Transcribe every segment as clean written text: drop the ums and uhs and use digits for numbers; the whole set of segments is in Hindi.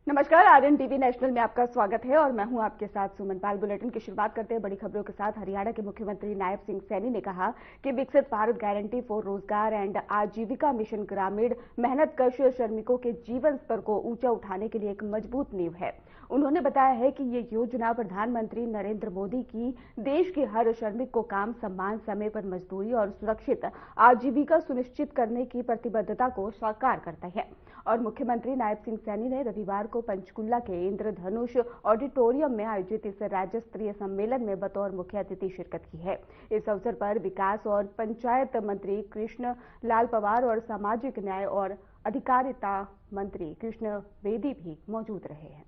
नमस्कार, आरएन टीवी नेशनल में आपका स्वागत है और मैं हूं आपके साथ सुमन पाल। बुलेटिन की शुरुआत करते हैं बड़ी खबरों के साथ। हरियाणा के मुख्यमंत्री नायब सिंह सैनी ने कहा कि विकसित भारत गारंटी फॉर रोजगार एंड आजीविका मिशन ग्रामीण मेहनतकश श्रमिकों के जीवन स्तर को ऊंचा उठाने के लिए एक मजबूत नींव है। उन्होंने बताया है कि ये योजना प्रधानमंत्री नरेंद्र मोदी की देश के हर श्रमिक को काम, सम्मान, समय पर मजदूरी और सुरक्षित आजीविका सुनिश्चित करने की प्रतिबद्धता को साकार करता है। और मुख्यमंत्री नायब सिंह सैनी ने रविवार को पंचकुला के इंद्रधनुष ऑडिटोरियम में आयोजित इस राज्य स्तरीय सम्मेलन में बतौर मुख्य अतिथि शिरकत की है। इस अवसर पर विकास और पंचायत मंत्री कृष्ण लाल पंवार और सामाजिक न्याय और अधिकारिता मंत्री कृष्ण बेदी भी मौजूद रहे हैं।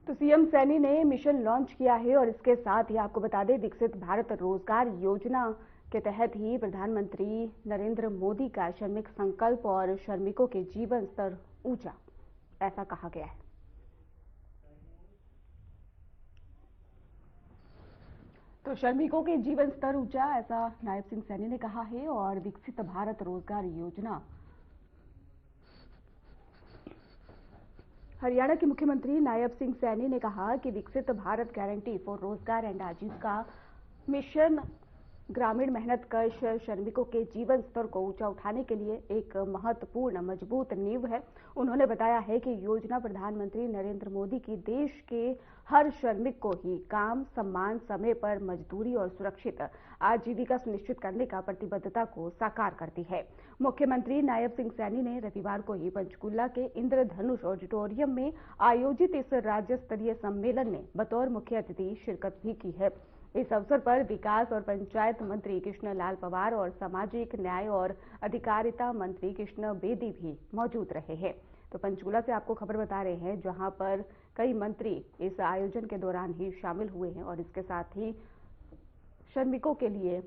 तो सीएम सैनी ने मिशन लॉन्च किया है और इसके साथ ही आपको बता दें, विकसित भारत रोजगार योजना के तहत ही प्रधानमंत्री नरेंद्र मोदी का श्रमिक संकल्प और श्रमिकों के जीवन स्तर ऊंचा, ऐसा कहा गया है। तो श्रमिकों के जीवन स्तर ऊंचा, ऐसा नायब सिंह सैनी ने कहा है। और विकसित भारत रोजगार योजना, हरियाणा के मुख्यमंत्री नायब सिंह सैनी ने कहा कि विकसित भारत गारंटी फॉर रोजगार एंड आजीविका मिशन ग्रामीण मेहनतकश श्रमिकों के जीवन स्तर को ऊंचा उठाने के लिए एक महत्वपूर्ण मजबूत नींव है। उन्होंने बताया है कि योजना प्रधानमंत्री नरेंद्र मोदी की देश के हर श्रमिक को ही काम, सम्मान, समय पर मजदूरी और सुरक्षित आजीविका सुनिश्चित करने का प्रतिबद्धता को साकार करती है। मुख्यमंत्री नायब सिंह सैनी ने रविवार को ही पंचकुला के इंद्रधनुष ऑडिटोरियम में आयोजित इस राज्य स्तरीय सम्मेलन में बतौर मुख्य अतिथि शिरकत भी की है। इस अवसर पर विकास और पंचायत मंत्री कृष्ण लाल पंवार और सामाजिक न्याय और अधिकारिता मंत्री कृष्ण बेदी भी मौजूद रहे हैं। तो पंचकुला से आपको खबर बता रहे हैं, जहां पर कई मंत्री इस आयोजन के दौरान ही शामिल हुए हैं और इसके साथ ही श्रमिकों के लिए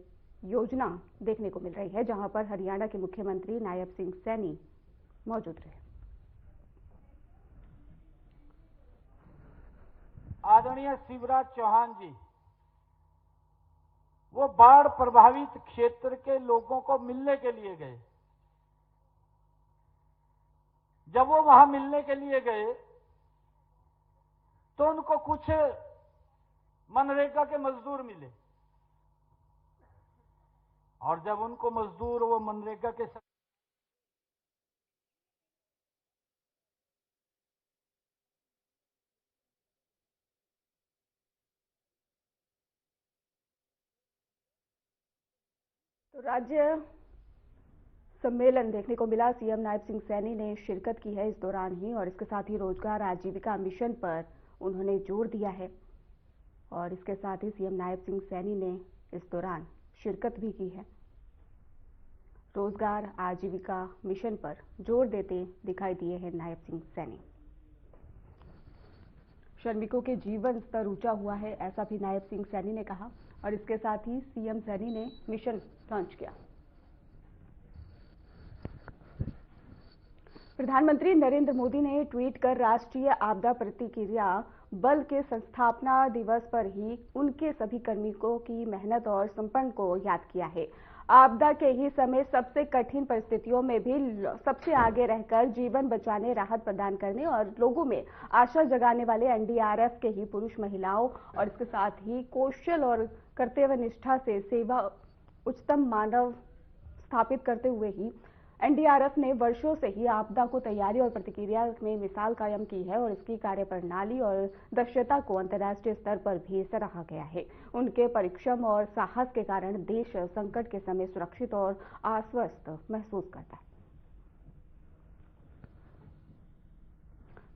योजना देखने को मिल रही है, जहां पर हरियाणा के मुख्यमंत्री नायब सिंह सैनी मौजूद रहे। आदरणीय शिवराज चौहान जी वो बाढ़ प्रभावित क्षेत्र के लोगों को मिलने के लिए गए। जब वो वहां मिलने के लिए गए तो उनको कुछ मनरेगा के मजदूर मिले और जब उनको मजदूर वो मनरेगा के तो राज्य सम्मेलन देखने को मिला। सीएम नायब सिंह सैनी ने शिरकत की है इस दौरान ही और इसके साथ ही रोजगार आजीविका मिशन पर उन्होंने जोर दिया है और इसके साथ ही सीएम नायब सिंह सैनी ने इस दौरान शिरकत भी की है। रोजगार आजीविका मिशन पर जोर देते दिखाई दिए हैं नायब सिंह सैनी। श्रमिकों के जीवन स्तर ऊंचा हुआ है, ऐसा भी नायब सिंह सैनी ने कहा और इसके साथ ही सीएम सैनी ने मिशन लॉन्च किया। प्रधानमंत्री नरेंद्र मोदी ने ट्वीट कर राष्ट्रीय आपदा प्रतिक्रिया बल के संस्थापना दिवस पर ही उनके सभी कार्मिकों की मेहनत और समर्पण को याद किया है। आपदा के ही समय सबसे कठिन परिस्थितियों में भी सबसे आगे रहकर जीवन बचाने, राहत प्रदान करने और लोगों में आशा जगाने वाले एनडीआरएफ के ही पुरुष, महिलाओं और इसके साथ ही कौशल और कर्तव्य निष्ठा से सेवा उच्चतम मानव स्थापित करते हुए ही एनडीआरएफ ने वर्षों से ही आपदा को तैयारी और प्रतिक्रिया में मिसाल कायम की है और इसकी कार्यप्रणाली और दक्षता को अंतर्राष्ट्रीय स्तर पर भी सराहा गया है। उनके परिश्रम और साहस के कारण देश संकट के समय सुरक्षित और आश्वस्त महसूस करता है।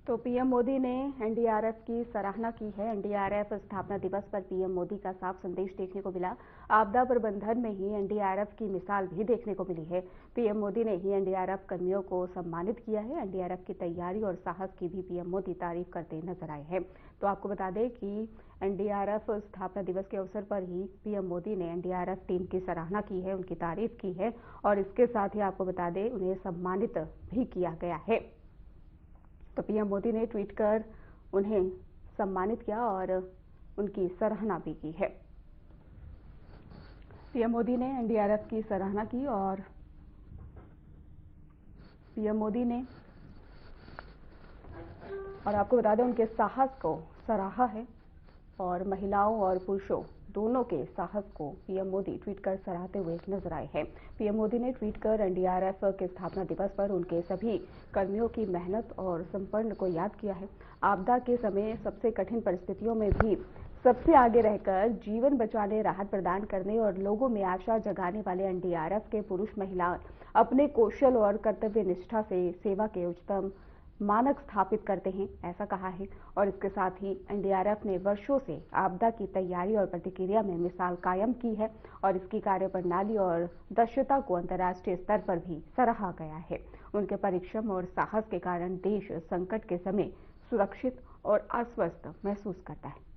तो पीएम मोदी ने एनडीआरएफ की सराहना की है। एनडीआरएफ स्थापना दिवस पर पीएम मोदी का साफ संदेश देखने को मिला। आपदा प्रबंधन में ही एनडीआरएफ की मिसाल भी देखने को मिली है। पीएम मोदी ने ही एनडीआरएफ कर्मियों को सम्मानित किया है। एनडीआरएफ की तैयारी और साहस की भी पीएम मोदी तारीफ करते नजर आए हैं। तो आपको बता दें कि एनडीआरएफ स्थापना दिवस के अवसर पर ही पीएम मोदी ने एनडीआरएफ टीम की सराहना की है, उनकी तारीफ की है और इसके साथ ही आपको बता दें उन्हें सम्मानित भी किया गया है। तो पीएम मोदी ने ट्वीट कर उन्हें सम्मानित किया और उनकी सराहना भी की है। पीएम मोदी ने एनडीआरएफ की सराहना की और पीएम मोदी ने, और आपको बता दें, उनके साहस को सराहा है और महिलाओं और पुरुषों दोनों के साहस को पीएम मोदी ट्वीट कर सराहते हुए नजर आए हैं। पीएम मोदी ने ट्वीट कर एनडीआरएफ के स्थापना दिवस पर उनके सभी कर्मियों की मेहनत और समर्पण को याद किया है। आपदा के समय सबसे कठिन परिस्थितियों में भी सबसे आगे रहकर जीवन बचाने, राहत प्रदान करने और लोगों में आशा जगाने वाले एनडीआरएफ के पुरुष महिला अपने कौशल और कर्तव्य निष्ठा से सेवा के उच्चतम मानक स्थापित करते हैं, ऐसा कहा है। और इसके साथ ही एनडीआरएफ ने वर्षों से आपदा की तैयारी और प्रतिक्रिया में मिसाल कायम की है और इसकी कार्यप्रणाली और दक्षता को अंतर्राष्ट्रीय स्तर पर भी सराहा गया है। उनके परिश्रम और साहस के कारण देश संकट के समय सुरक्षित और आश्वस्त महसूस करता है।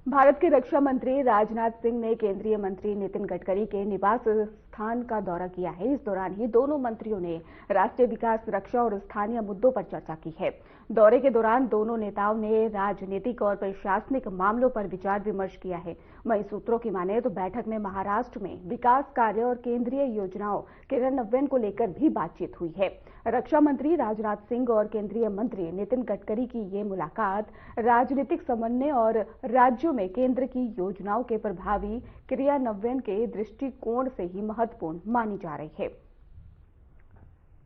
भारत के रक्षा मंत्री राजनाथ सिंह ने केंद्रीय मंत्री नितिन गडकरी के निवास स्थान का दौरा किया है। इस दौरान ही दोनों मंत्रियों ने राष्ट्रीय विकास, रक्षा और स्थानीय मुद्दों पर चर्चा की है। दौरे के दौरान दोनों नेताओं ने राजनीतिक और प्रशासनिक मामलों पर विचार विमर्श किया है। वहीं सूत्रों की माने तो बैठक में महाराष्ट्र में विकास कार्य और केंद्रीय योजनाओं क्रियान्वयन को लेकर भी बातचीत हुई है। रक्षा मंत्री राजनाथ सिंह और केंद्रीय मंत्री नितिन गडकरी की ये मुलाकात राजनीतिक समन्वय और राज्यों में केंद्र की योजनाओं के प्रभावी क्रियान्वयन के दृष्टिकोण से ही महत्वपूर्ण मानी जा रही है।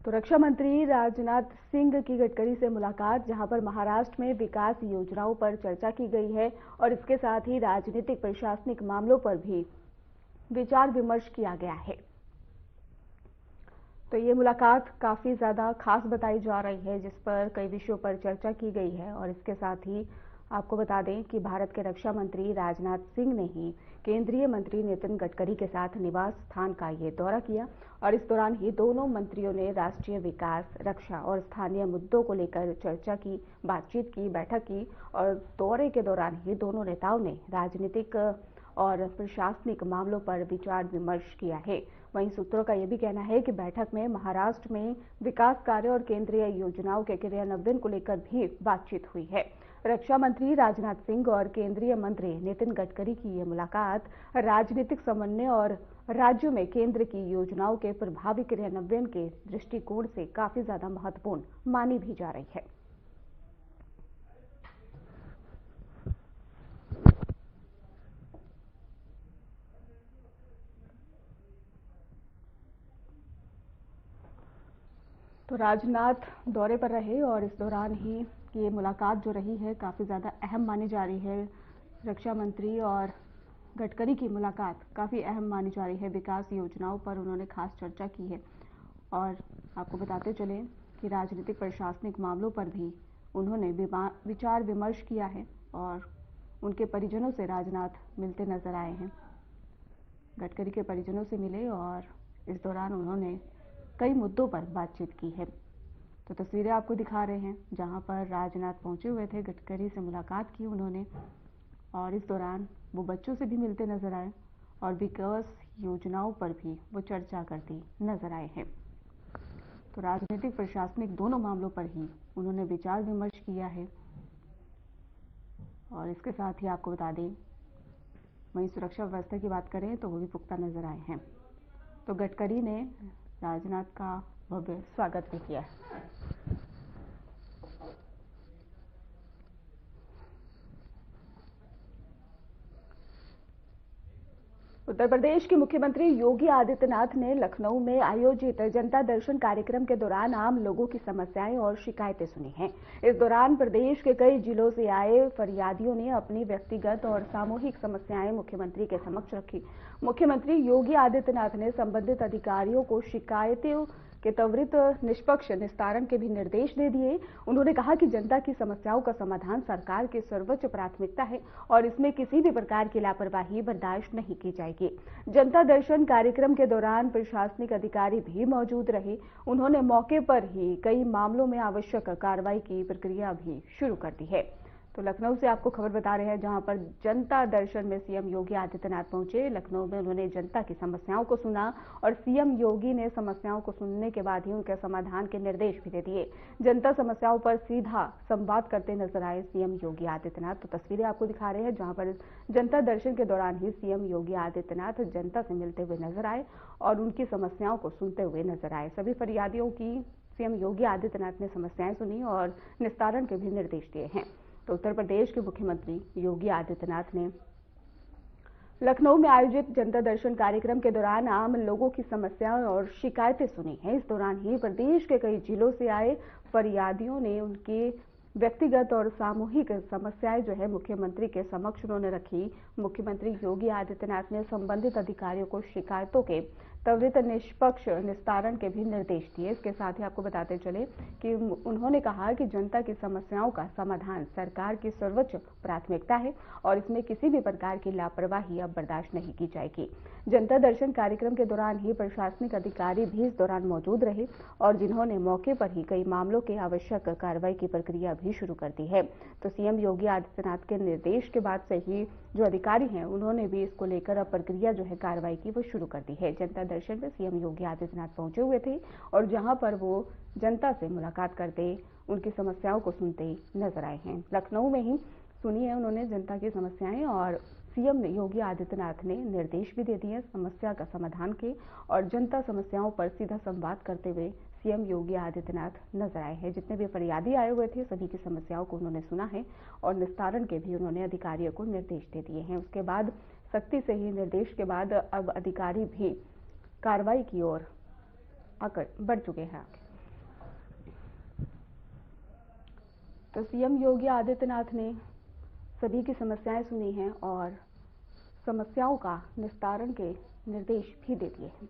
तो रक्षा मंत्री राजनाथ सिंह की गडकरी से मुलाकात, जहां पर महाराष्ट्र में विकास योजनाओं पर चर्चा की गई है और इसके साथ ही राजनीतिक प्रशासनिक मामलों पर भी विचार विमर्श किया गया है। तो ये मुलाकात काफी ज्यादा खास बताई जा रही है, जिस पर कई विषयों पर चर्चा की गई है। और इसके साथ ही आपको बता दें कि भारत के रक्षा मंत्री राजनाथ सिंह ने ही केंद्रीय मंत्री नितिन गडकरी के साथ निवास स्थान का ये दौरा किया और इस दौरान ही दोनों मंत्रियों ने राष्ट्रीय विकास, रक्षा और स्थानीय मुद्दों को लेकर चर्चा की, बातचीत की, बैठक की। और दौरे के दौरान ही दोनों नेताओं ने राजनीतिक और प्रशासनिक मामलों पर विचार विमर्श किया है। वहीं सूत्रों का यह भी कहना है कि बैठक में महाराष्ट्र में विकास कार्य और केंद्रीय योजनाओं के क्रियान्वयन को लेकर भी बातचीत हुई है। रक्षा मंत्री राजनाथ सिंह और केंद्रीय मंत्री नितिन गडकरी की ये मुलाकात राजनीतिक समन्वय और राज्यों में केंद्र की योजनाओं के प्रभावी क्रियान्वयन के दृष्टिकोण से काफी ज्यादा महत्वपूर्ण मानी भी जा रही है। तो राजनाथ दौरे पर रहे और इस दौरान ही ये मुलाकात जो रही है काफ़ी ज़्यादा अहम मानी जा रही है। रक्षा मंत्री और गडकरी की मुलाकात काफ़ी अहम मानी जा रही है। विकास योजनाओं पर उन्होंने खास चर्चा की है और आपको बताते चले कि राजनीतिक प्रशासनिक मामलों पर भी उन्होंने विचार विमर्श किया है और उनके परिजनों से राजनाथ मिलते नजर आए हैं। गडकरी के परिजनों से मिले और इस दौरान उन्होंने कई मुद्दों पर बातचीत की है। तो तस्वीरें आपको दिखा रहे हैं जहां पर राजनाथ पहुंचे हुए थे, गडकरी से मुलाकात की उन्होंने और इस दौरान वो बच्चों से भी मिलते नजर आए और विकास योजनाओं पर भी वो चर्चा करते नजर आए हैं। तो राजनीतिक प्रशासनिक दोनों मामलों पर ही उन्होंने विचार विमर्श किया है। और इसके साथ ही आपको बता दें, वहीं सुरक्षा व्यवस्था की बात करें तो वो भी पुख्ता नजर आए हैं। तो गडकरी ने राजनाथ का भव्य स्वागत भी किया है। उत्तर प्रदेश के मुख्यमंत्री योगी आदित्यनाथ ने लखनऊ में आयोजित जनता दर्शन कार्यक्रम के दौरान आम लोगों की समस्याएं और शिकायतें सुनी हैं। इस दौरान प्रदेश के कई जिलों से आए फरियादियों ने अपनी व्यक्तिगत और सामूहिक समस्याएं मुख्यमंत्री के समक्ष रखी। मुख्यमंत्री योगी आदित्यनाथ ने संबंधित अधिकारियों को शिकायतों के त्वरित निष्पक्ष निस्तारण के भी निर्देश दे दिए। उन्होंने कहा कि जनता की समस्याओं का समाधान सरकार की सर्वोच्च प्राथमिकता है और इसमें किसी भी प्रकार की लापरवाही बर्दाश्त नहीं की जाएगी। जनता दर्शन कार्यक्रम के दौरान प्रशासनिक अधिकारी भी मौजूद रहे। उन्होंने मौके पर ही कई मामलों में आवश्यक कार्रवाई की प्रक्रिया भी शुरू कर दी है। तो लखनऊ से आपको खबर बता रहे हैं, जहां पर जनता दर्शन में सीएम योगी आदित्यनाथ पहुंचे। लखनऊ में उन्होंने जनता की समस्याओं को सुना और सीएम योगी ने समस्याओं को सुनने के बाद ही उनके समाधान के निर्देश भी दे दिए। जनता समस्याओं पर सीधा संवाद करते नजर आए सीएम योगी आदित्यनाथ। तो तस्वीरें आपको दिखा रहे हैं, जहां पर जनता दर्शन के दौरान ही सीएम योगी आदित्यनाथ जनता से मिलते हुए नजर आए और उनकी समस्याओं को सुनते हुए नजर आए। सभी फरियादियों की सीएम योगी आदित्यनाथ ने समस्याएं सुनी और निस्तारण के भी निर्देश दिए हैं। तो उत्तर प्रदेश के मुख्यमंत्री योगी आदित्यनाथ ने लखनऊ में आयोजित जनता दर्शन कार्यक्रम के दौरान आम लोगों की समस्याएं और शिकायतें सुनी हैं। इस दौरान ही प्रदेश के कई जिलों से आए फरियादियों ने उनके व्यक्तिगत और सामूहिक समस्याएं जो है मुख्यमंत्री के समक्ष उन्होंने रखी। मुख्यमंत्री योगी आदित्यनाथ ने संबंधित अधिकारियों को शिकायतों के त्वरित निष्पक्ष निस्तारण के भी निर्देश दिए। इसके साथ ही आपको बताते चले कि उन्होंने कहा कि जनता की समस्याओं का समाधान सरकार की सर्वोच्च प्राथमिकता है और इसमें किसी भी प्रकार की लापरवाही अब बर्दाश्त नहीं की जाएगी। जनता दर्शन कार्यक्रम के दौरान ही प्रशासनिक अधिकारी भी इस दौरान मौजूद रहे और जिन्होंने मौके पर ही कई मामलों के आवश्यक कार्रवाई की प्रक्रिया भी शुरू कर दी है। तो सीएम योगी आदित्यनाथ के निर्देश के बाद से ही जो अधिकारी हैं उन्होंने भी इसको लेकर अब प्रक्रिया जो है कार्रवाई की वो शुरू कर दी है। जनता दर्शन में सीएम योगी आदित्यनाथ पहुंचे हुए थे और जहां पर वो जनता से मुलाकात करते, उनकी समस्याओं को सुनते नजर आए हैं। लखनऊ में ही सुनी है उन्होंने जनता की समस्याएं और सीएम योगी आदित्यनाथ ने निर्देश भी दे दिए समस्या का समाधान के और जनता समस्याओं पर सीधा संवाद करते हुए सीएम योगी आदित्यनाथ नजर आए हैं। जितने भी फरियादी आए हुए थे सभी की समस्याओं को उन्होंने सुना है और निस्तारण के भी उन्होंने अधिकारियों को निर्देश दे दिए हैं। उसके बाद सख्ती से ही निर्देश के बाद अब अधिकारी भी कार्रवाई की ओर बढ़ चुके हैं। तो सीएम योगी आदित्यनाथ ने सभी की समस्याएं सुनी हैं और समस्याओं का निस्तारण के निर्देश भी दे दिए हैं।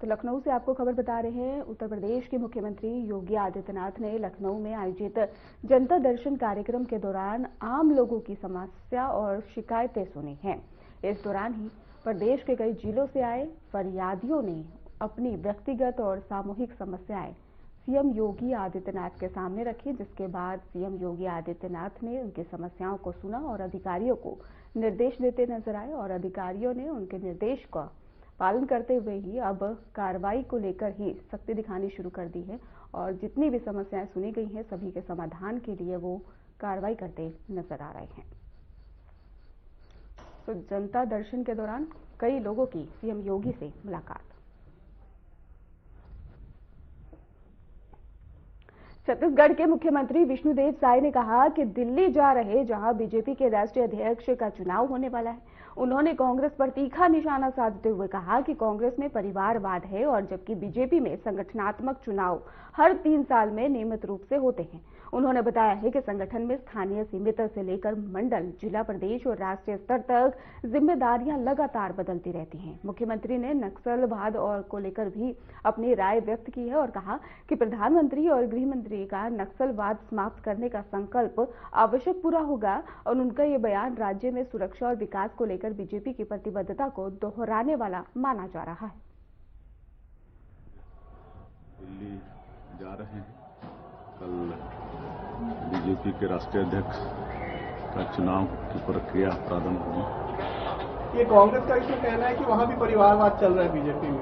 तो लखनऊ से आपको खबर बता रहे हैं, उत्तर प्रदेश के मुख्यमंत्री योगी आदित्यनाथ ने लखनऊ में आयोजित जनता दर्शन कार्यक्रम के दौरान आम लोगों की समस्या और शिकायतें सुनी हैं। इस दौरान ही प्रदेश के कई जिलों से आए फरियादियों ने अपनी व्यक्तिगत और सामूहिक समस्याएं सीएम योगी आदित्यनाथ के सामने रखी, जिसके बाद सीएम योगी आदित्यनाथ ने उनकी समस्याओं को सुना और अधिकारियों को निर्देश देते नजर आए और अधिकारियों ने उनके निर्देश का पालन करते हुए ही अब कार्रवाई को लेकर ही सख्ती दिखानी शुरू कर दी है और जितनी भी समस्याएं सुनी गई हैं सभी के समाधान के लिए वो कार्रवाई करते नजर आ रहे हैं। तो जनता दर्शन के दौरान कई लोगों की सीएम योगी से मुलाकात। छत्तीसगढ़ के मुख्यमंत्री विष्णुदेव साय ने कहा कि दिल्ली जा रहे जहां बीजेपी के राष्ट्रीय अध्यक्ष का चुनाव होने वाला है, उन्होंने कांग्रेस पर तीखा निशाना साधते हुए कहा कि कांग्रेस में परिवारवाद है और जबकि बीजेपी में संगठनात्मक चुनाव हर 3 साल में नियमित रूप से होते हैं। उन्होंने बताया है कि संगठन में स्थानीय सीमित से लेकर मंडल, जिला, प्रदेश और राष्ट्रीय स्तर तक जिम्मेदारियां लगातार बदलती रहती हैं। मुख्यमंत्री ने नक्सलवाद और को लेकर भी अपनी राय व्यक्त की है और कहा कि प्रधानमंत्री और गृह मंत्री का नक्सलवाद समाप्त करने का संकल्प आवश्यक पूरा होगा और उनका ये बयान राज्य में सुरक्षा और विकास को लेकर बीजेपी की प्रतिबद्धता को दोहराने वाला माना जा रहा है। दिल्ली जा रहे हैं, कल बीजेपी के राष्ट्रीय अध्यक्ष का चुनाव की प्रक्रिया प्रारंभ हुई। ये कांग्रेस का इसमें कहना है कि वहां भी परिवारवाद चल रहा है बीजेपी में।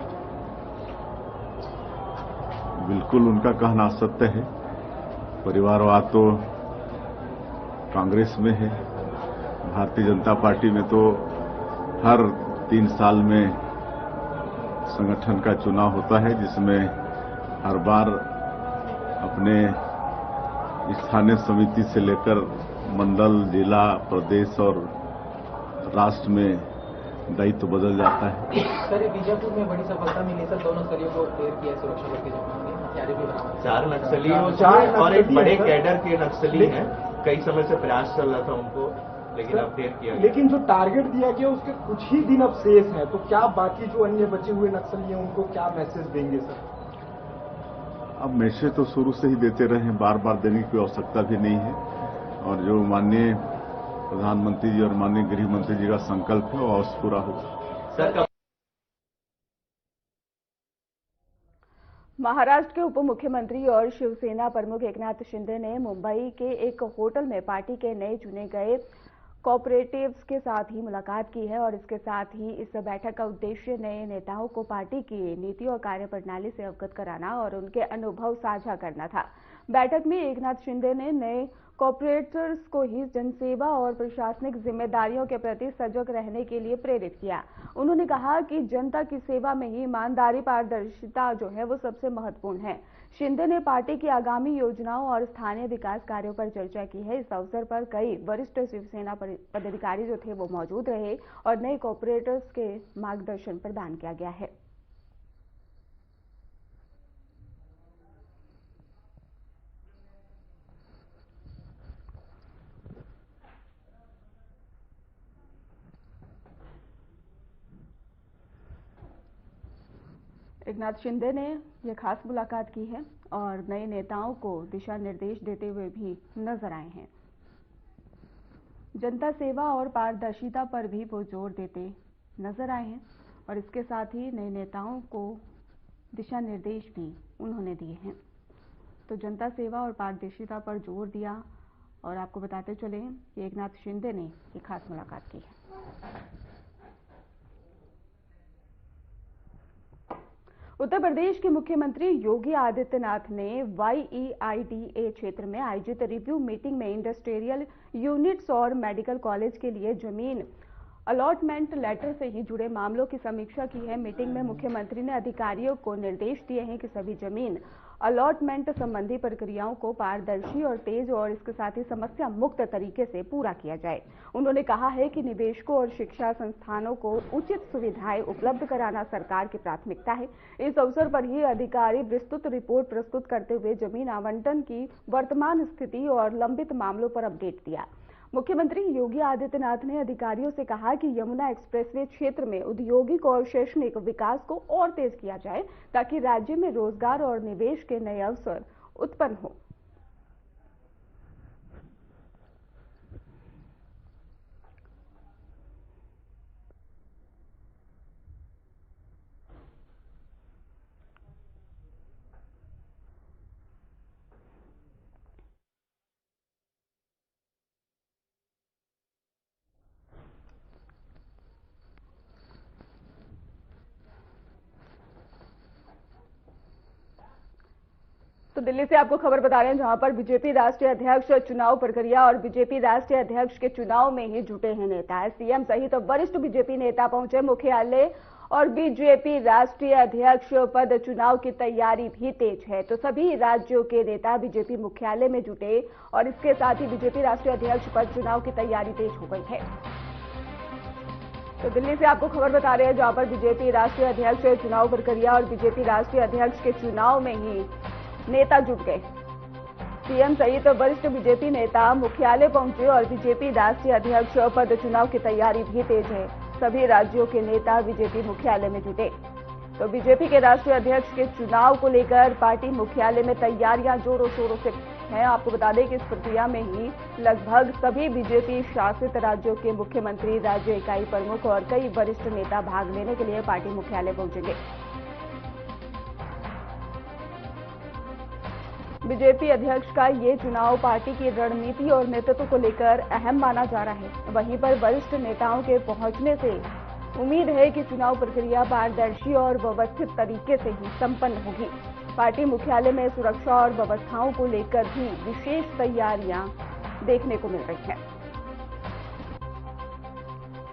बिल्कुल उनका कहना सत्य है। परिवारवाद तो कांग्रेस में है, भारतीय जनता पार्टी में तो हर 3 साल में संगठन का चुनाव होता है, जिसमें हर बार अपने स्थानीय समिति से लेकर मंडल, जिला, प्रदेश और राष्ट्र में दायित्व बदल जाता है। सर, बीजापुर में बड़ी सफलता मिली सर, 2 नक्सलियों को ढेर किया सुरक्षा बल के जवानों ने, हथियार भी बरामद। 4 नक्सली और एक बड़े कैडर के नक्सली हैं। कई समय से प्रयास चल रहा था उनको, लेकिन अब ढेर किया। लेकिन जो टारगेट दिया गया उसके कुछ ही दिन अब शेष है, तो क्या बाकी जो अन्य बचे हुए नक्सली हैं उनको क्या मैसेज देंगे सर? अब मैसेज तो शुरू से ही देते रहे, बार बार देने की आवश्यकता भी नहीं है और जो माननीय प्रधानमंत्री जी और माननीय गृह मंत्री जी का संकल्प है वो अवश्य पूरा होगा। महाराष्ट्र के उप मुख्यमंत्री और शिवसेना प्रमुख एकनाथ शिंदे ने मुंबई के एक होटल में पार्टी के नए चुने गए कोऑपरेटिव्स के साथ ही मुलाकात की है और इसके साथ ही इस बैठक का उद्देश्य नए नेताओं को पार्टी की नीति और कार्यप्रणाली से अवगत कराना और उनके अनुभव साझा करना था। बैठक में एकनाथ शिंदे ने नए कॉर्पोरेटर्स को ही जनसेवा और प्रशासनिक जिम्मेदारियों के प्रति सजग रहने के लिए प्रेरित किया। उन्होंने कहा कि जनता की सेवा में ही ईमानदारी, पारदर्शिता जो है वो सबसे महत्वपूर्ण है। शिंदे ने पार्टी की आगामी योजनाओं और स्थानीय विकास कार्यों पर चर्चा की है। इस अवसर पर कई वरिष्ठ शिवसेना पदाधिकारी जो थे वो मौजूद रहे और नए कॉर्पोरेटर्स के मार्गदर्शन प्रदान किया गया है। एकनाथ शिंदे ने यह खास मुलाकात की है और नए नेताओं को दिशा निर्देश देते हुए भी नजर आए हैं। जनता सेवा और पारदर्शिता पर भी वो जोर देते नजर आए हैं और इसके साथ ही नए नेताओं को दिशा निर्देश भी उन्होंने दिए हैं। तो जनता सेवा और पारदर्शिता पर जोर दिया और आपको बताते चले कि एकनाथ शिंदे ने ये खास मुलाकात की है। उत्तर प्रदेश के मुख्यमंत्री योगी आदित्यनाथ ने YEIDA क्षेत्र में आयोजित रिव्यू मीटिंग में इंडस्ट्रियल यूनिट्स और मेडिकल कॉलेज के लिए जमीन अलॉटमेंट लेटर से ही जुड़े मामलों की समीक्षा की है। मीटिंग में मुख्यमंत्री ने अधिकारियों को निर्देश दिए हैं कि सभी जमीन अलॉटमेंट संबंधी प्रक्रियाओं को पारदर्शी और तेज और इसके साथ ही समस्या मुक्त तरीके से पूरा किया जाए। उन्होंने कहा है कि निवेशकों और शिक्षा संस्थानों को उचित सुविधाएं उपलब्ध कराना सरकार की प्राथमिकता है। इस अवसर पर ही अधिकारी विस्तृत रिपोर्ट प्रस्तुत करते हुए जमीन आवंटन की वर्तमान स्थिति और लंबित मामलों पर अपडेट दिया। मुख्यमंत्री योगी आदित्यनाथ ने अधिकारियों से कहा कि यमुना एक्सप्रेसवे क्षेत्र में औद्योगिक और शैक्षणिक विकास को और तेज किया जाए ताकि राज्य में रोजगार और निवेश के नए अवसर उत्पन्न हो। तो दिल्ली से आपको खबर बता रहे हैं जहां पर बीजेपी राष्ट्रीय अध्यक्ष चुनाव प्रक्रिया और बीजेपी राष्ट्रीय अध्यक्ष के चुनाव में ही जुटे हैं नेता। सीएम सहित वरिष्ठ बीजेपी नेता पहुंचे मुख्यालय और बीजेपी राष्ट्रीय अध्यक्ष पद चुनाव की तैयारी भी तेज है। तो सभी राज्यों के नेता बीजेपी मुख्यालय में जुटे और इसके साथ ही बीजेपी राष्ट्रीय अध्यक्ष पद चुनाव की तैयारी तेज हो गई है। तो दिल्ली से आपको खबर बता रहे हैं जहां पर बीजेपी राष्ट्रीय अध्यक्ष चुनाव प्रक्रिया और बीजेपी राष्ट्रीय अध्यक्ष के चुनाव में ही नेता जुट गए। सीएम सहित वरिष्ठ बीजेपी नेता मुख्यालय पहुंचे और बीजेपी राष्ट्रीय अध्यक्ष पद चुनाव की तैयारी भी तेज है। सभी राज्यों के नेता बीजेपी मुख्यालय में जुटे। तो बीजेपी के राष्ट्रीय अध्यक्ष के चुनाव को लेकर पार्टी मुख्यालय में तैयारियां जोरों शोरों से हैं। आपको बता दें कि इस प्रक्रिया में ही लगभग सभी बीजेपी शासित राज्यों के मुख्यमंत्री, राज्य इकाई प्रमुख और कई वरिष्ठ नेता भाग लेने के लिए पार्टी मुख्यालय पहुंचेंगे। बीजेपी अध्यक्ष का ये चुनाव पार्टी की रणनीति और नेतृत्व को लेकर अहम माना जा रहा है। वहीं पर वरिष्ठ नेताओं के पहुंचने से उम्मीद है कि चुनाव प्रक्रिया पारदर्शी और व्यवस्थित तरीके से ही संपन्न होगी। पार्टी मुख्यालय में सुरक्षा और व्यवस्थाओं को लेकर भी विशेष तैयारियां देखने को मिल रही हैं।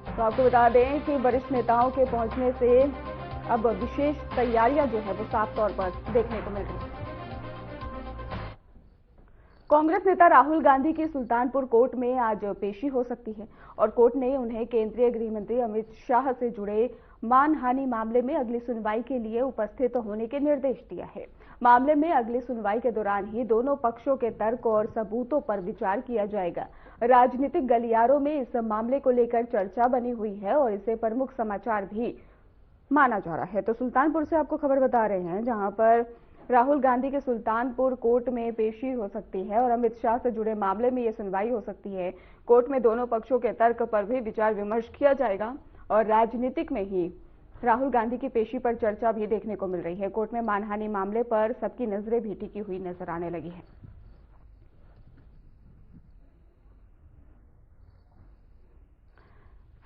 तो आपको बता दें कि वरिष्ठ नेताओं के पहुंचने से अब विशेष तैयारियां जो है वो साफ तौर पर देखने को मिल रही है। कांग्रेस नेता राहुल गांधी की सुल्तानपुर कोर्ट में आज पेशी हो सकती है और कोर्ट ने उन्हें केंद्रीय गृह मंत्री अमित शाह से जुड़े मानहानि मामले में अगली सुनवाई के लिए उपस्थित होने के निर्देश दिया है। मामले में अगली सुनवाई के दौरान ही दोनों पक्षों के तर्क और सबूतों पर विचार किया जाएगा। राजनीतिक गलियारों में इस मामले को लेकर चर्चा बनी हुई है और इसे प्रमुख समाचार भी माना जा रहा है। तो सुल्तानपुर से आपको खबर बता रहे हैं जहां पर राहुल गांधी के सुल्तानपुर कोर्ट में पेशी हो सकती है और अमित शाह से जुड़े मामले में यह सुनवाई हो सकती है। कोर्ट में दोनों पक्षों के तर्क पर भी विचार विमर्श किया जाएगा और राजनीतिक में ही राहुल गांधी की पेशी पर चर्चा भी देखने को मिल रही है। कोर्ट में मानहानि मामले पर सबकी नजरें भी टिकी हुई नजर आने लगी है।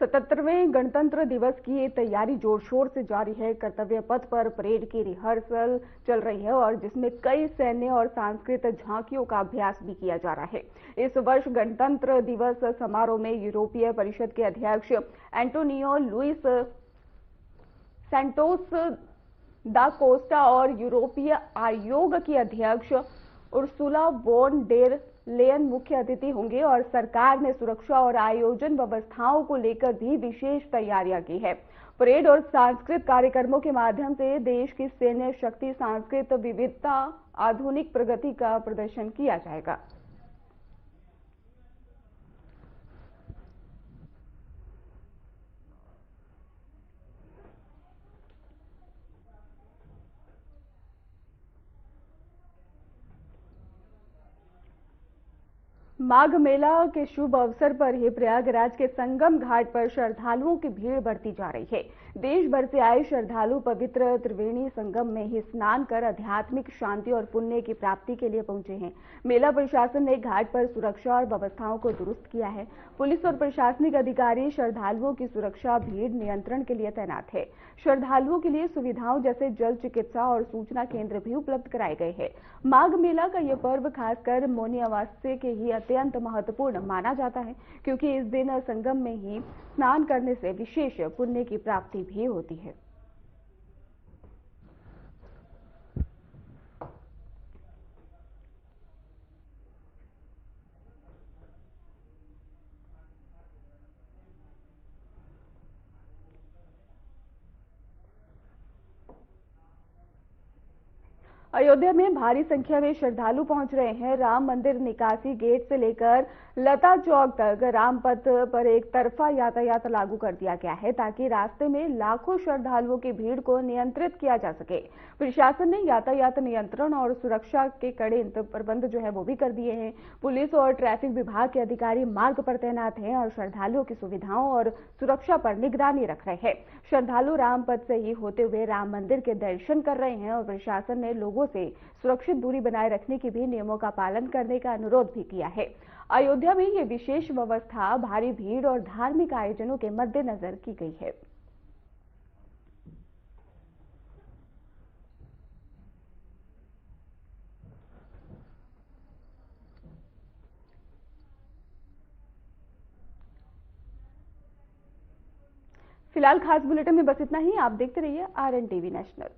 सतहत्तरवें गणतंत्र दिवस की तैयारी जोर शोर से जारी है। कर्तव्य पथ पर परेड की रिहर्सल चल रही है और जिसमें कई सैन्य और सांस्कृतिक झांकियों का अभ्यास भी किया जा रहा है। इस वर्ष गणतंत्र दिवस समारोह में यूरोपीय परिषद के अध्यक्ष एंटोनियो लुइस सैंटोस दा कोस्टा और यूरोपीय आयोग की अध्यक्ष उर्सुला वॉन डेर लेयन मुख्य अतिथि होंगे और सरकार ने सुरक्षा और आयोजन व्यवस्थाओं को लेकर भी विशेष तैयारियां की है। परेड और सांस्कृतिक कार्यक्रमों के माध्यम से देश की सैन्य शक्ति, सांस्कृतिक विविधता, आधुनिक प्रगति का प्रदर्शन किया जाएगा। माघ मेला के शुभ अवसर पर ही प्रयागराज के संगम घाट पर श्रद्धालुओं की भीड़ बढ़ती जा रही है। देश भर से आए श्रद्धालु पवित्र त्रिवेणी संगम में ही स्नान कर आध्यात्मिक शांति और पुण्य की प्राप्ति के लिए पहुंचे हैं। मेला प्रशासन ने घाट पर सुरक्षा और व्यवस्थाओं को दुरुस्त किया है। पुलिस और प्रशासनिक अधिकारी श्रद्धालुओं की सुरक्षा, भीड़ नियंत्रण के लिए तैनात है। श्रद्धालुओं के लिए सुविधाओं जैसे जल चिकित्सा और सूचना केंद्र भी उपलब्ध कराए गए हैं। माघ मेला का यह पर्व खासकर मौनी अमावस्या के ही अत्यंत महत्वपूर्ण माना जाता है, क्योंकि इस दिन संगम में ही स्नान करने से विशेष पुण्य की प्राप्ति भी होती है। अयोध्या में भारी संख्या में श्रद्धालु पहुंच रहे हैं। राम मंदिर निकासी गेट से लेकर लता चौक तक राम पथ पर एक तरफा यातायात लागू कर दिया गया है, ताकि रास्ते में लाखों श्रद्धालुओं की भीड़ को नियंत्रित किया जा सके। प्रशासन ने यातायात नियंत्रण और सुरक्षा के कड़े प्रबंध वो भी कर दिए हैं। पुलिस और ट्रैफिक विभाग के अधिकारी मार्ग पर तैनात हैं और श्रद्धालुओं की सुविधाओं और सुरक्षा पर निगरानी रख रहे हैं। श्रद्धालु राम पथ से ही होते हुए राम मंदिर के दर्शन कर रहे हैं और प्रशासन ने लोगों से सुरक्षित दूरी बनाए रखने के भी नियमों का पालन करने का अनुरोध भी किया है। अयोध्या में ये विशेष व्यवस्था भारी भीड़ और धार्मिक आयोजनों के मद्देनजर की गई है। फिलहाल खास बुलेटिन में बस इतना ही। आप देखते रहिए RNTV नेशनल।